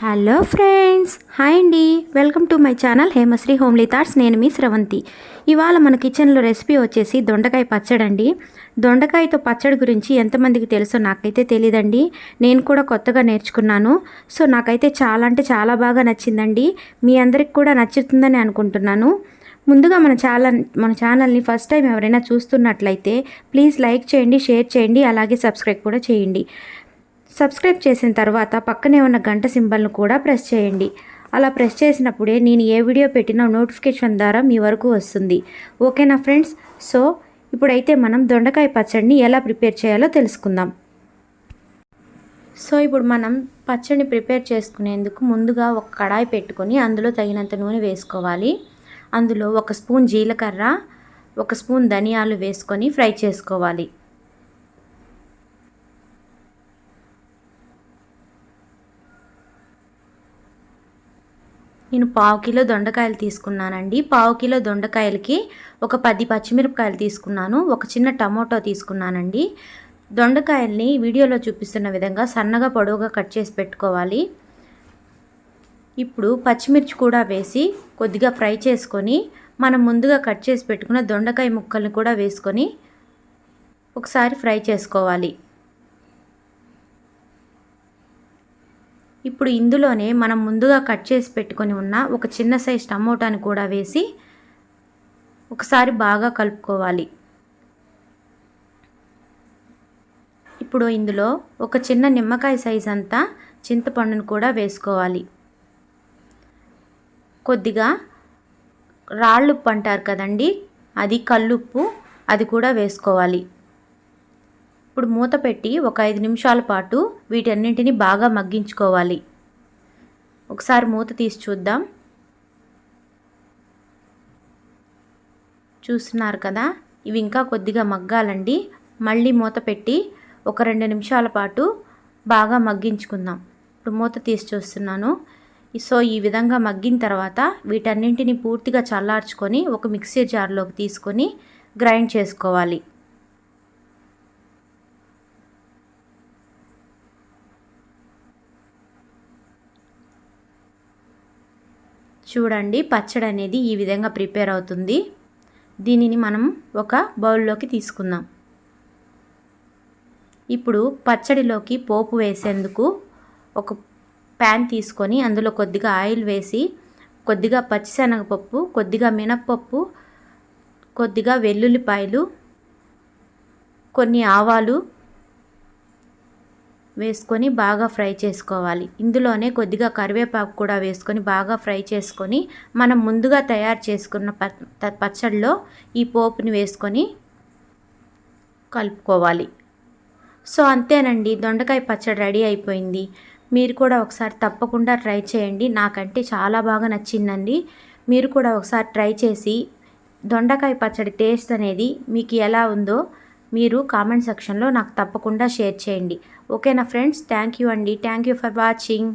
Hello friends, hi అండి. Welcome to my channel Hemasri homely thoughts. నేను మీ స్రవంతి. ఇవాళ మన కిచెన్లో రెసిపీ వచ్చేసి దొండకాయ పచ్చడి అండి. దొండకాయతో పచ్చడి గురించి ఎంతమందికి తెలుసో నాకైతే తెలియదండి. నేను కూడా కొత్తగా నేర్చుకున్నాను. సో నాకైతే చాలా అంటే చాలా బాగా నచ్చిందండి. మీ అందరికి కూడా నచ్చుతుందని అనుకుంటున్నాను. ముందుగా మన ఛానల్ని ఫస్ట్ టైం ఎవరైనా చూస్తున్నట్లయితే ప్లీజ్ లైక్ చేయండి, షేర్ చేయండి, అలాగే సబ్స్క్రైబ్ కూడా చేయండి. సబ్స్క్రైబ్ చేసిన తర్వాత పక్కనే ఉన్న గంట సింబల్ను కూడా ప్రెస్ చేయండి. అలా ప్రెస్ చేసినప్పుడే నేను ఏ వీడియో పెట్టినా నోటిఫికేషన్ ద్వారా మీ వరకు వస్తుంది. ఓకేనా ఫ్రెండ్స్? సో ఇప్పుడైతే మనం దొండకాయ పచ్చడిని ఎలా ప్రిపేర్ చేయాలో తెలుసుకుందాం. సో ఇప్పుడు మనం పచ్చడిని ప్రిపేర్ చేసుకునేందుకు ముందుగా ఒక కడాయి పెట్టుకొని అందులో తగినంత నూనె వేసుకోవాలి. అందులో 1 స్పూన్ జీలకర్ర, 1 స్పూన్ ధనియాలు వేసుకొని ఫ్రై చేసుకోవాలి. నేను 1/2 కిలో దొండకాయలు తీసుకున్నానండి. 1/2 కిలో దొండకాయలకి ఒక 10 పచ్చిమిరపకాయలు తీసుకున్నాను. ఒక చిన్న టమోటో తీసుకున్నానండి. దొండకాయల్ని వీడియోలో చూపిస్తున్న విధంగా సన్నగా పొడవుగా కట్ చేసి పెట్టుకోవాలి. ఇప్పుడు పచ్చిమిర్చి కూడా వేసి కొద్దిగా ఫ్రై చేసుకొని మనం ముందుగా కట్ చేసి పెట్టుకున్న దొండకాయ ముక్కల్ని కూడా వేసుకొని ఒకసారి ఫ్రై చేసుకోవాలి. ఇప్పుడు ఇందులోనే మనం ముందుగా కట్ చేసి పెట్టుకొని ఉన్న ఒక చిన్న సైజ్ టమోటాని కూడా వేసి ఒకసారి బాగా కలుపుకోవాలి. ఇప్పుడు ఇందులో ఒక చిన్న నిమ్మకాయ సైజ్ అంతా చింతపండును కూడా వేసుకోవాలి. కొద్దిగా రాళ్ళుప్పు అంటారు కదండి, అది కల్లుప్పు, అది కూడా వేసుకోవాలి. ఇప్పుడు మూత పెట్టి ఒక 5 నిమిషాల పాటు వీటన్నింటినీ బాగా మగ్గించుకోవాలి. ఒకసారి మూత తీసి చూద్దాం. చూస్తున్నారు కదా, ఇవి ఇంకా కొద్దిగా మగ్గాలండి. మళ్ళీ మూత పెట్టి ఒక 2 నిమిషాల పాటు బాగా మగ్గించుకుందాం. ఇప్పుడు మూత తీసి చూస్తున్నాను. సో ఈ విధంగా మగ్గిన తర్వాత వీటన్నింటినీ పూర్తిగా చల్లార్చుకొని ఒక మిక్సీ జార్లోకి తీసుకొని గ్రైండ్ చేసుకోవాలి. చూడండి, పచ్చడి అనేది ఈ విధంగా ప్రిపేర్ అవుతుంది. దీనిని మనం ఒక బౌల్లోకి తీసుకుందాం. ఇప్పుడు పచ్చడిలోకి పోపు వేసేందుకు ఒక ప్యాన్ తీసుకొని అందులో కొద్దిగా ఆయిల్ వేసి కొద్దిగా పచ్చిశనగపప్పు, కొద్దిగా మినప్పప్పు, కొద్దిగా వెల్లుల్లిపాయలు, కొన్ని ఆవాలు వేసుకొని బాగా ఫ్రై చేసుకోవాలి. ఇందులోనే కొద్దిగా కరివేపాకు కూడా వేసుకొని బాగా ఫ్రై చేసుకొని మనం ముందుగా తయారు చేసుకున్న పచ్చడిలో ఈ పోపుని వేసుకొని కలుపుకోవాలి. సో అంతేనండి, దొండకాయ పచ్చడి రెడీ అయిపోయింది. మీరు కూడా ఒకసారి తప్పకుండా ట్రై చేయండి. నాకంటే చాలా బాగా నచ్చిందండి. మీరు కూడా ఒకసారి ట్రై చేసి దొండకాయ పచ్చడి టేస్ట్ అనేది మీకు ఎలా ఉందో మీరు కామెంట్ సెక్షన్లో నాకు తప్పకుండా షేర్ చేయండి. ఓకేనా ఫ్రెండ్స్? థ్యాంక్ యూ అండి. Thank you for watching.